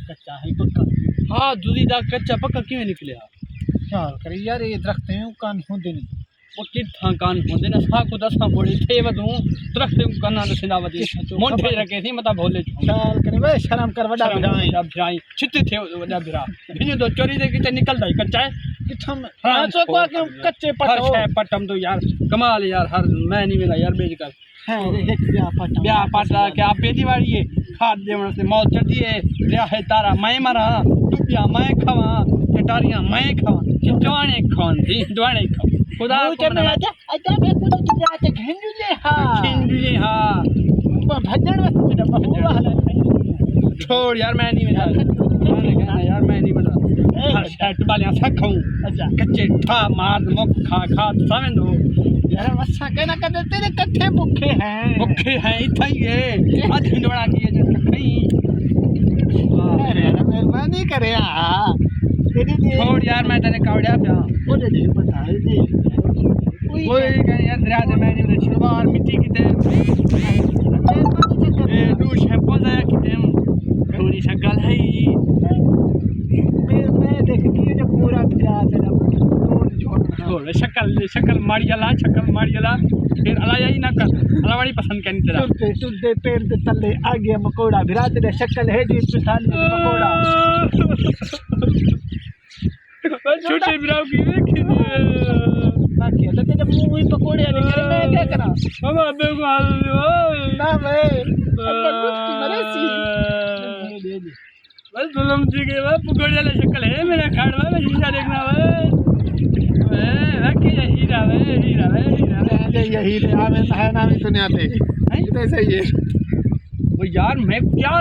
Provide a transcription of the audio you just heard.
कच्चा है पक्का। हाँ दूधी दा कच्चा पक्का किवें निकलिया ख्याल करी यार ये दरख्त हैं कान होंदे नहीं वो कित्थां कान होंदे न साकू दसां बोली थे वदू दरख्त काना न सिंदा वदी मोंढे रखे थी मता भोले ख्याल करी वे शर्म कर वडा भिराई भिराई छित थे वडा भिरा भिने तो चोरी दे किते निकलदा ही कच्चा है किथम हां तो को के कच्चे हर पटो शे पटम तो यार कमाल यार हर मैं नहीं मिला यार बेच कर है एक ब्याह पटा के आप बेटी वाली है खाद देवण से मौत चढ़ती है ब्याह है तारा मैं मरा टुपिया मैं खावा टटारियां मैं खावा जवाने खान थी जवाने खा खुदा को मैं आजा मैं कुछ तो जाते घिंडुले हां भजन वस्त डब्बा हाल छोड़ यार मैं नहीं मिला यार मैं नहीं मिला हर शर्ट वाले ऐसा खाऊं अच्छा कच्चे ठा मार मुख खा खा समझ दो यार वसा कहना कर तेरे कट्ठे भूखे हैं इतना ही है आज हिंदवाड़ा की है कहीं अरे मेहरबानी करे तेरी छोड़ यार मैं तेरे कावड़िया पे वो दे बता दे कोई कहीं यार दरिया से मैं नहीं शुरुआत मिट्टी की ते दू शैंपू जाया की ते थोड़ी शक्ल है मैं देख के जो पूरा दरिया तेरा छोड़ शक्ल मारी अला फिर अला यही ना कर अलावाड़ी पसंद करनी तेरा तुझे पेड़ के तले आ गया मकोड़ा भिरा तेरे शक्ल है जी पिछाली मकोड़ा छोटे बिराव की देखी बाकी तो तेरे मुंह ही पकोड़े आने करे मैं क्या करा बाबा अबे को हाल ना मैं अपन मुझकी मरेसी दे दे बस जुलम जी के बाद पकोड़े वाला शक्ल है मेरा खाड़वा में शीशा देखना वे रखे हीरा यही रे हमें है ना भी दुनिया पे है तो सही है वो यार मैं क्या